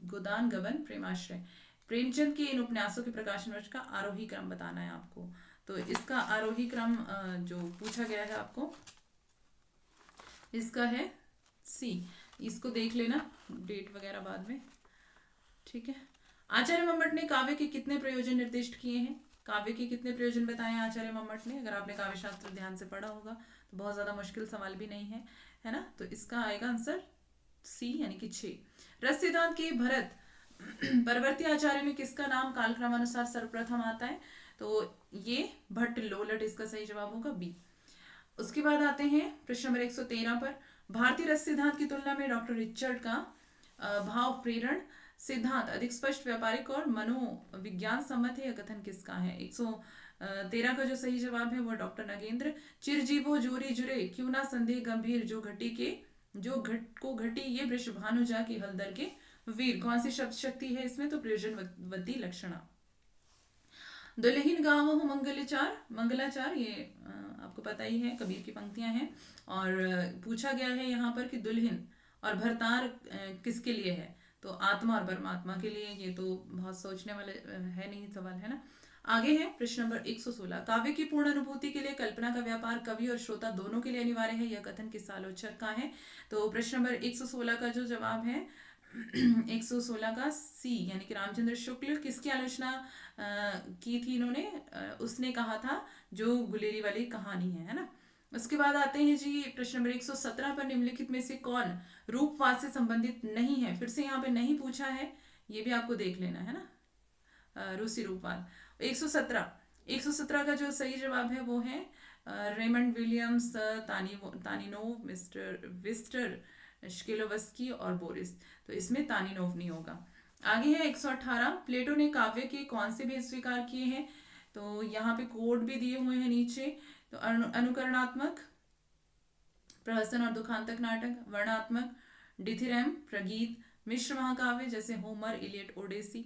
गोदान गबन प्रेमाश्रय, प्रेमचंद के इन उपन्यासों के प्रकाशन वर्ष का आरोही क्रम बताना है आपको। तो इसका आरोही क्रम जो पूछा गया है आपको, इसका है सी। इसको देख लेना, डेट वगैरह बाद में। ठीक है, आचार्य मम्मट ने काव्य के कितने प्रयोजन निर्दिष्ट किए हैं? काव्य के कितने प्रयोजन बताए हैं आचार्य मम्मट ने? अगर आपने काव्य शास्त्र ध्यान से पढ़ा होगा तो बहुत ज्यादा मुश्किल सवाल भी नहीं है ना, तो इसका आएगा आंसर सी यानी कि 6। रस सिद्धांत के भरत परवर्ती आचार्य में किसका नाम कालक्रमानुसार सर्वप्रथम आता है? तो ये भट्ट लोलट इसका सही जवाब होगा बी। उसके बाद आते हैं प्रश्न नंबर 113 पर। भारतीय रस सिद्धांत की तुलना में डॉक्टर रिचर्ड का भाव प्रेरण सिद्धांत अधिक स्पष्ट, व्यापारिक और मनोविज्ञान सम्मत है। यह कथन किसका है? 113 का जो सही जवाब है वो डॉक्टर नगेंद्र। चिरजीवो जोरी जुरे क्यों ना संदेह गंभीर, जो घटी के जो घट को घटी ये वृषभानु जा की हलदर के वीर। कौन सी शब्द शक्ति है इसमें? तो प्रयोजनवती लक्षणा। दुल्हिन गाँव हो मंगलाचार, मंगलाचार ये आपको पता ही है, कबीर की पंक्तियां हैं। और पूछा गया है यहाँ पर कि दुल्हिन और भरतार किसके लिए है? तो आत्मा और परमात्मा के लिए। ये तो बहुत सोचने वाले है नहीं सवाल, है ना। आगे है प्रश्न नंबर 116, काव्य की पूर्ण अनुभूति के लिए कल्पना का व्यापार कवि और श्रोता दोनों के लिए अनिवार्य है। यह कथन किस आलोचक का है? तो प्रश्न नंबर 116 का जो जवाब है 116 का सी यानी कि रामचंद्र शुक्ल। किसकी आलोचना की थी इन्होंने? उसने कहा था जो गुलेरी वाली कहानी है ना। उसके बाद आते हैं जी प्रश्न नंबर 117 पर। निम्नलिखित में से कौन रूपवाद से संबंधित नहीं है? फिर से यहाँ पे नहीं पूछा है, ये भी आपको देख लेना है ना। रूसी रूपवाद 117 का जो सही जवाब है वो है रेमंड विलियम्स, तानिनोव, मिस्टर विस्टर, श्किलोवस्की और बोरिस। तो इसमें तानिनोव नहीं होगा। आगे है 118, प्लेटो ने काव्य के कौन से भेद स्वीकार किए हैं? तो यहाँ पे कोड भी दिए हुए हैं नीचे। तो अनुकरणात्मक, प्रहसन और दुखांतक नाटक, वर्णात्मक, डिथिरम, प्रगीत, मिश्र महाकाव्य जैसे होमर, इलियड, ओडेसी।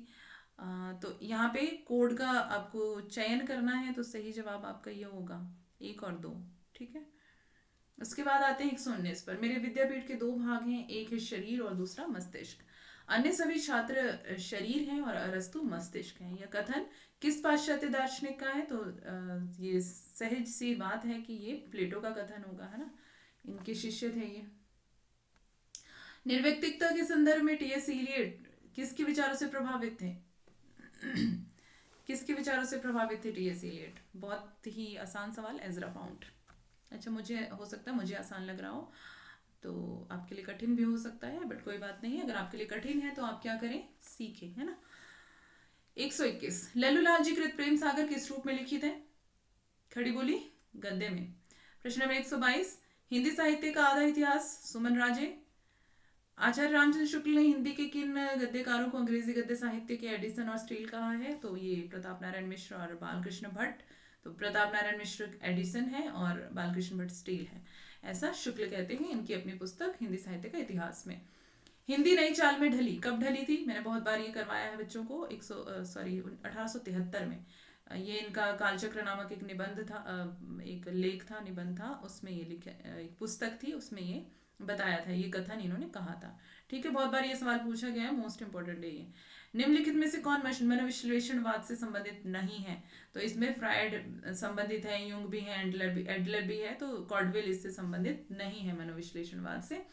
तो यहाँ पे कोड का आपको चयन करना है, तो सही जवाब आपका ये होगा 1 और 2। ठीक है, उसके बाद आते हैं 119 पर। मेरे विद्यापीठ के 2 भाग हैं, एक है शरीर और दूसरा मस्तिष्क। अन्य सभी छात्र शरीर हैं और अरस्तु मस्तिष्क हैं। यह कथन किस पाश्चात्य दार्शनिक का है? तो ये सहज सी बात है कि ये प्लेटो का कथन होगा, है ना, इनके शिष्य थे ये। निर्व्यक्तिकता के संदर्भ में टीएस इलियट किसके विचारों से प्रभावित थे? किसके विचारों से प्रभावित थे टीएस इलियट? बहुत ही आसान सवाल, एजरा पाउंड। अच्छा, मुझे हो सकता है मुझे आसान लग रहा हो, तो आपके लिए कठिन भी हो सकता है, बट कोई बात नहीं है। अगर आपके लिए कठिन है तो आप क्या करें, सीखें, है ना। 121, लल्लूलाल जी कृत प्रेम सागर किस रूप में लिखित है? खड़ी बोली गद्य में। प्रश्न नंबर 122, हिंदी साहित्य का आधा इतिहास, सुमन राजे। आचार्य रामचंद्र शुक्ल ने हिंदी के किन गद्यकारों को अंग्रेजी गद्य साहित्य के एडिसन और स्टील कहा है? तो ये प्रताप नारायण मिश्र और बालकृष्ण भट्ट। तो प्रताप नारायण मिश्र एडिसन है और बालकृष्ण भट्ट स्टील है, ऐसा शुक्ल कहते हैं इनकी अपनी पुस्तक हिंदी साहित्य का इतिहास में। हिंदी नई चाल में ढली, कब ढली थी? मैंने बहुत बार ये करवाया है बच्चों को। 1873 में। ये इनका कालचक्र नामक एक निबंध था, एक लेख था, निबंध था, उसमें ये लिखे, एक पुस्तक थी, उसमें ये बताया था, ये कथन इन्होंने कहा था। ठीक है, बहुत बार ये सवाल पूछा गया है, मोस्ट इंपोर्टेंट है ये। निम्नलिखित में से कौन मनोविश्लेषणवाद से संबंधित नहीं है? तो इसमें फ्रायड संबंधित है, युंग भी है, एडलर भी है, तो कॉर्डवेल इससे संबंधित नहीं है मनोविश्लेषणवाद से।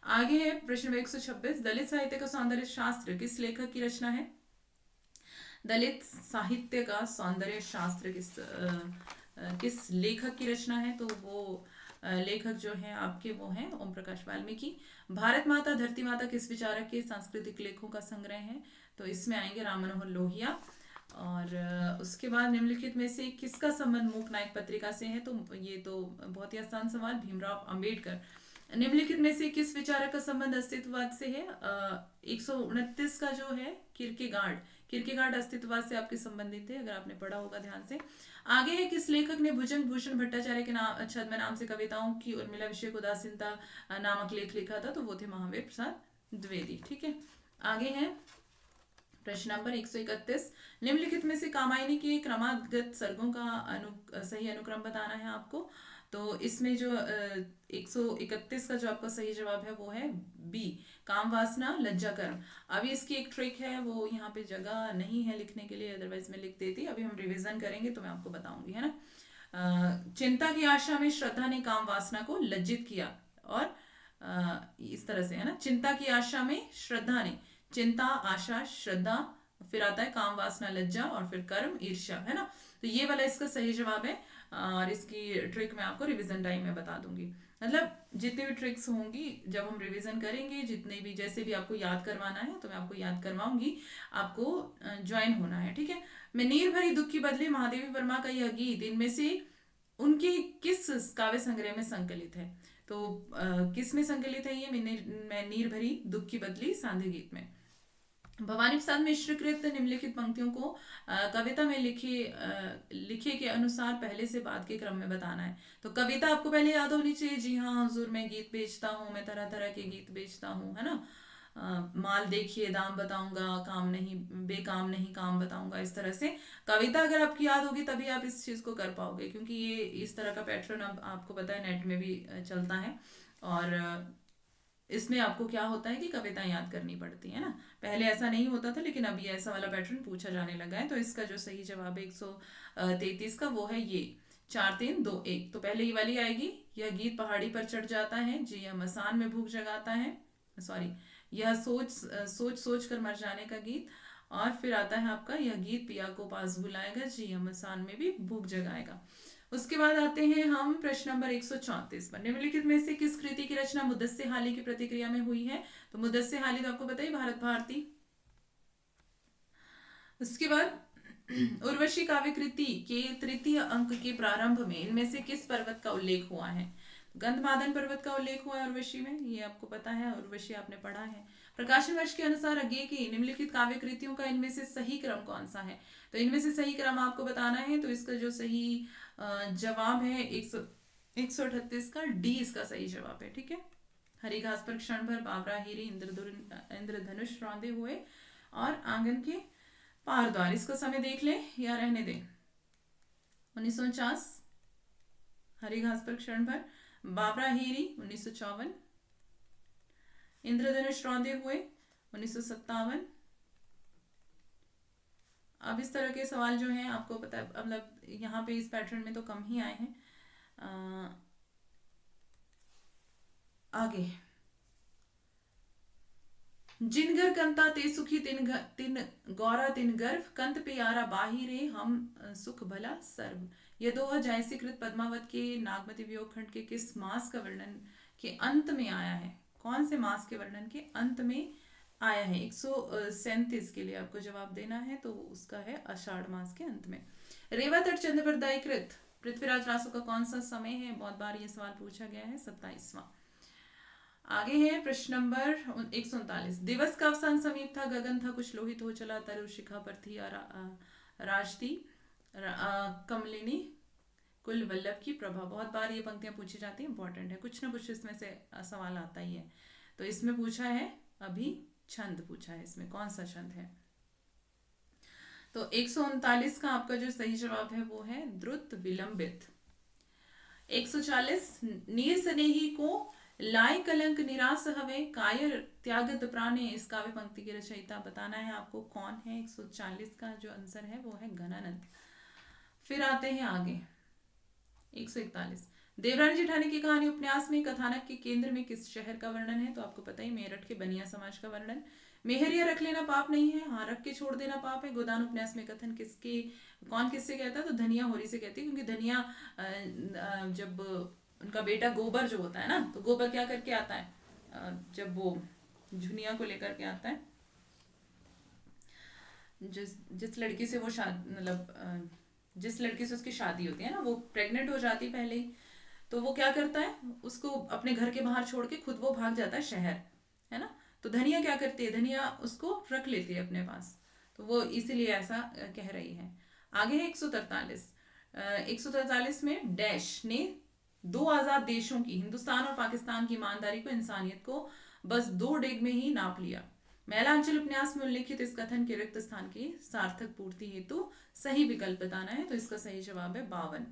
आगे है प्रश्न नंबर 126, दलित साहित्य का सौंदर्य शास्त्र किस लेखक की रचना है? दलित साहित्य का सौंदर्य शास्त्र किस लेखक की रचना है? तो वो लेखक जो है आपके वो हैं ओम प्रकाश वाल्मीकि। भारत माता धरती माता किस विचारक के सांस्कृतिक लेखों का संग्रह है? तो इसमें आएंगे राम मनोहर लोहिया। और उसके बाद निम्नलिखित में से किसका संबंध मूक नायक पत्रिका से है? तो ये तो बहुत ही आसान सवाल, भीमराव अंबेडकर। निम्नलिखित में से किस विचारक का संबंध अस्तित्ववाद से है? 129 का जो है किरकेगार्ड अस्तित्ववाद से आपके संबंधित है, अगर आपने पढ़ा होगा ध्यान से। आगे है किस लेखक ने भुजंग भूषण भट्टाचार्य के नाम छद्म नाम से कविताओं की उर्मिला विषयक उदासीनता नामक लेख लिखा था? तो वो थे महावीर प्रसाद द्विवेदी। ठीक है, आगे है प्रश्न नंबर 131, निम्नलिखित में से कामायनी के क्रमागत सर्गों का सही अनुक्रम बताना है आपको। तो इसमें जो 131 का जो आपका सही जवाब है वो है बी, काम वासना लज्जा कर्म। अभी इसकी एक ट्रिक है, वो यहाँ पे जगह नहीं है लिखने के लिए, अदरवाइज मैं लिख देती। अभी हम रिवीजन करेंगे तो मैं आपको बताऊंगी, है ना। चिंता की आशा में श्रद्धा ने काम वासना को लज्जित किया, और इस तरह से, है ना, चिंता की आशा में श्रद्धा ने, चिंता, आशा, श्रद्धा, फिर आता है काम वासना लज्जा, और फिर कर्म ईर्ष्या, है ना। तो ये वाला इसका सही जवाब है। और इसकी ट्रिक मैं आपको रिवीजन टाइम में बता दूंगी। मतलब जितनी भी ट्रिक्स होंगी जब हम रिवीजन करेंगे, जितने भी जैसे भी आपको याद करवाना है तो मैं आपको याद करवाऊंगी, आपको ज्वाइन होना है। ठीक है, मैं नीर भरी दुख की बदले महादेवी वर्मा का यह गीत इनमें से उनके किस काव्य संग्रह में संकलित है? तो किस में संकलित है ये? मैं नीर भरी दुख की बदली सांध्य गीत में। भवानी प्रसाद मिश्र कृत निम्नलिखित पंक्तियों को कविता में लिखे के अनुसार पहले से बाद के क्रम में बताना है। तो कविता आपको पहले याद होनी चाहिए। जी हाँ हुजूर, मैं गीत बेचता हूँ, मैं तरह तरह के गीत बेचता हूँ, है ना। माल देखिए दाम बताऊंगा, काम नहीं बेकाम नहीं काम बताऊंगा, इस तरह से कविता अगर आपकी याद होगी तभी आप इस चीज को कर पाओगे, क्योंकि ये इस तरह का पैटर्न अब आपको पता है नेट में भी चलता है। और इसमें आपको क्या होता है कि कविताएं याद करनी पड़ती है ना। पहले ऐसा नहीं होता था, लेकिन अब ये ऐसा वाला पैटर्न पूछा जाने लगा है। तो इसका जो सही जवाब है 133 का, वो है ये 4 3 2 1। तो पहले ये वाली आएगी, यह गीत पहाड़ी पर चढ़ जाता है जी, यह मसान में भूख जगाता है, सॉरी, यह सोच सोच सोच कर मर जाने का गीत। और फिर आता है आपका, यह गीत पिया को पास बुलाएगा जी, यह मसान में भी भूख जगाएगा। उसके बाद आते हैं हम प्रश्न नंबर 134 पर, निम्नलिखित में से किस कृति की रचना मुदस्से हाली की प्रतिक्रिया में हुई है? तो मुदस्से हाली तो आपको पता ही, भारत भारती। उसके बाद उर्वशी काव्य कृति के तृतीय अंक के प्रारंभ में इनमें से किस पर्वत का उल्लेख हुआ है? गंधमादन पर्वत का उल्लेख हुआ है उर्वशी में, ये आपको पता है, उर्वशी आपने पढ़ा है। प्रकाशन वर्ष के अनुसार अज्ञे की निम्नलिखित काव्य कृतियों का इनमें से सही क्रम कौन सा है? तो इनमें से सही क्रम आपको बताना है। तो इसका जो सही जवाब है 138 का डी, इसका सही जवाब है। ठीक है, हरी घास पर क्षण भर बाबरा हीरे इंद्रधनुष रौंदे हुए, और आंगन के पार द्वार, इसका समय देख ले या रहने दे। 1949 हरी घास पर क्षण भर, बाबरा हीरी 1954, इंद्रधनुष रौंदे हुए 1957। अब इस तरह के सवाल जो हैं आपको पता है, मतलब यहाँ पे इस पैटर्न में तो कम ही आए हैं। आगे, जिनगर कंता ते सुखी तिन गौरा तिन गर्भ कंत पे यारा बाहिरे हम सुख भला सर्व। यह दोहा जयसी कृत पद्मावत के नागमती वियोग खंड के किस मास का वर्णन के अंत में आया है? कौन से मास के वर्णन के अंत में आया है? 137 के लिए आपको जवाब देना है, तो उसका है आषाढ़ मास के अंत में। रेवा तट चंद्र पर दायकृत पृथ्वीराज रासो का कौन सा समय है? बहुत बार ये सवाल पूछा गया है, 27वां। आगे है प्रश्न नंबर 139, दिवस का अवसान समीप था, गगन था कुछ लोहित हो चला, तरु शिखा पर थी राजती कमलिनी कुल वल्लभ की प्रभा। बहुत बार ये पंक्तियां पूछी जाती है, इंपॉर्टेंट है, कुछ ना कुछ इसमें से सवाल आता ही है। तो इसमें पूछा है अभी छंद पूछा है, इसमें कौन सा छंद है? तो 139 का आपका जो सही जवाब है वो है द्रुत विलंबित। 140 नीर स्नेही को लाय कलंक निराश हवे कायर त्यागत प्राणे, इस काव्य पंक्ति की रचयिता बताना है आपको कौन है। 140 का जो आंसर है वो है घनानंद। फिर आते हैं आगे 141 देवरानी जेठानी की कहानी उपन्यास में कथानक के केंद्र में किस शहर का वर्णन है? तो आपको पता ही, मेरठ के बनिया समाज का वर्णन। मेहरिया रख लेना पाप नहीं है, हाँ रख के छोड़ देना पाप है। गोदान उपन्यास में कथन कौन किससे कहता है? तो धनिया होरी से कहती है, क्योंकि धनिया जब उनका बेटा गोबर जो होता है ना, तो गोबर क्या करके आता है जब वो झुनिया को लेकर के आता है, जिस लड़की से वो मतलब जिस लड़की से उसकी शादी होती है ना, वो प्रेग्नेंट हो जाती पहले ही, तो वो क्या करता है, उसको अपने घर के बाहर छोड़ के खुद वो भाग जाता है शहर, है ना। तो धनिया क्या करती है, धनिया उसको रख लेती है अपने पास, तो वो इसीलिए ऐसा कह रही है। आगे है 143। 143 में डैश ने दो आजाद देशों की, हिंदुस्तान और पाकिस्तान की ईमानदारी को, इंसानियत को बस 2 डेग में ही नाप लिया। मैलांचल उपन्यास में उल्लिखित इस कथन के रिक्त स्थान की सार्थक पूर्ति हेतु सही विकल्प बताना है। तो इसका सही जवाब है 52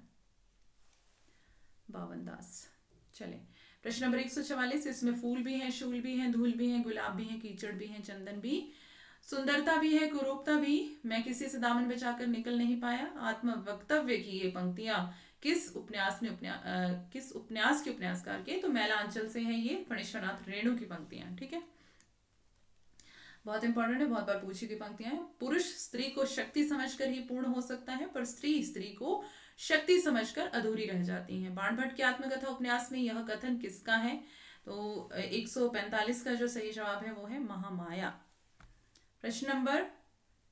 दास। चले प्रश्न नंबर 144। इसमें फूल भी हैं, शूल भी हैं, धूल भी हैं, गुलाब भी हैं, कीचड़ भी हैं, चंदन भी, सुंदरता भी है, कुरूपता भी, मैं किसी से दामन बचाकर निकल नहीं पाया, आत्म वक्तव्य की ये पंक्तियां किस उपन्यास के उपन्यासकार के? तो मैलांचल से है ये, फणीश्वरनाथ रेणु की पंक्तियां। ठीक है, बहुत इंपॉर्टेंट है, बहुत बार पूछी गई पंक्तियां हैं। पुरुष स्त्री को शक्ति समझकर ही पूर्ण हो सकता है, पर स्त्री को शक्ति समझकर अधूरी रह जाती है। बाण भट्ट की आत्मकथा उपन्यास में यह कथन किसका है? तो 145 का जो सही जवाब है वो है महामाया। प्रश्न नंबर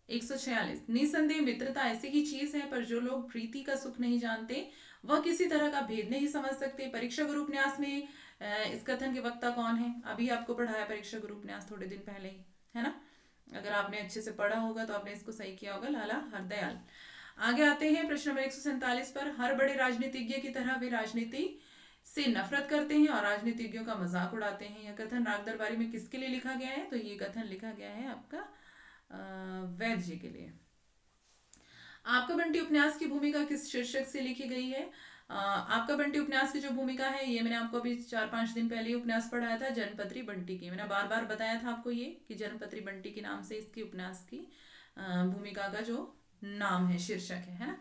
146। निसंदेह मित्रता ऐसी ही चीज है, पर जो लोग प्रीति का सुख नहीं जानते वह किसी तरह का भेद नहीं समझ सकते। परीक्षा गुरु उपन्यास में इस कथन के वक्ता कौन है? अभी आपको पढ़ाया परीक्षा गुरु उपन्यास थोड़े दिन पहले ही, है ना। अगर आपने अच्छे से पढ़ा होगा तो आपने इसको सही किया होगा, लाला हरदयाल। आगे आते हैं प्रश्न नंबर 147 पर। हर बड़े राजनीतिज्ञ की तरह वे राजनीति से नफरत करते हैं और राजनीतिज्ञों का मजाक उड़ाते हैं। यह कथन राग दरबारी में किसके लिए लिखा गया है? तो ये कथन लिखा गया है आपका वैद्य जी के लिए। आपका बंटी उपन्यास की भूमिका किस शीर्षक से लिखी गई है? आपका बंटी उपन्यास की जो भूमिका है, ये मैंने आपको अभी 4-5 दिन पहले उपन्यास पढ़ाया था, जनपत्री बंटी की। मैंने बार बार बताया था आपको ये कि जनपत्री बंटी के नाम से इसकी उपन्यास की भूमिका का जो नाम है, शीर्षक है ना।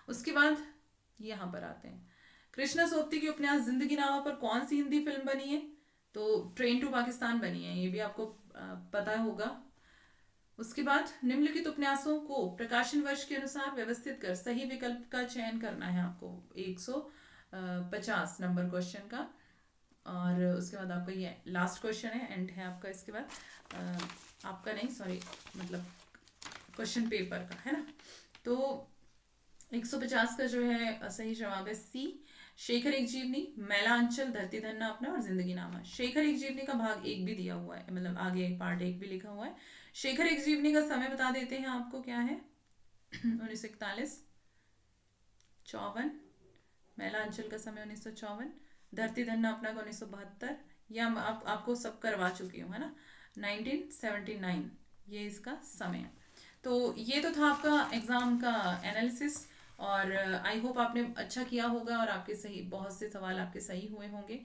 उसके बाद यहाँ पर आते हैं, कृष्णा सोबती की उपन्यास जिंदगी नामा पर कौन सी हिंदी फिल्म बनी है? तो ट्रेन टू पाकिस्तान बनी है, ये भी आपको पता होगा। उसके बाद निम्नलिखित उपन्यासों को प्रकाशन वर्ष के अनुसार व्यवस्थित कर सही विकल्प का चयन करना है आपको, 150 नंबर क्वेश्चन का। और उसके बाद आपका ये लास्ट क्वेश्चन है, एंड है आपका। इसके बाद आपका नहीं, सॉरी, मतलब क्वेश्चन पेपर का, है ना। तो 150 का जो है सही जवाब है सी, शेखर एक जीवनी, मैलांचल, धरती धन्ना अपना और जिंदगी नामा। शेखर एक जीवनी का भाग 1 भी दिया हुआ है, मतलब आगे पार्ट 1 भी लिखा हुआ है। शेखर एक जीवनी का समय बता देते हैं आपको, क्या है? 1941, 54, मैलांचल का समय 1954, धरती धन्ना अपना का 1972, या आपको सब करवा चुकी हूँ, है ना, 1979 ये इसका समय है। तो ये तो था आपका एग्जाम का एनालिसिस, और आई होप आपने अच्छा किया होगा और आपके सही, बहुत से सवाल आपके सही हुए होंगे।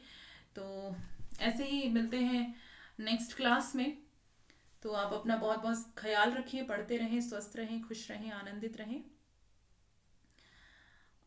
तो ऐसे ही मिलते हैं नेक्स्ट क्लास में। तो आप अपना बहुत बहुत ख्याल रखिए, पढ़ते रहें, स्वस्थ रहें, खुश रहें, आनंदित रहें,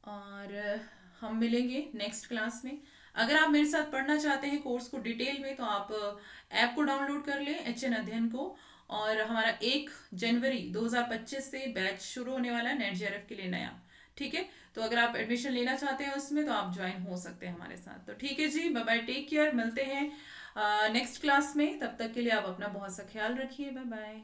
और हम मिलेंगे नेक्स्ट क्लास में। अगर आप मेरे साथ पढ़ना चाहते हैं कोर्स को डिटेल में, तो आप ऐप को डाउनलोड कर लें, HN अध्ययन को। और हमारा 1 जनवरी 2025 से बैच शुरू होने वाला है नेट JRF के लिए नया, ठीक है। तो अगर आप एडमिशन लेना चाहते हैं उसमें, तो आप ज्वाइन हो सकते हैं हमारे साथ। तो ठीक है जी, बाय बाय, टेक केयर, मिलते हैं नेक्स्ट क्लास में। तब तक के लिए आप अपना बहुत सा ख्याल रखिए, बाय बाय।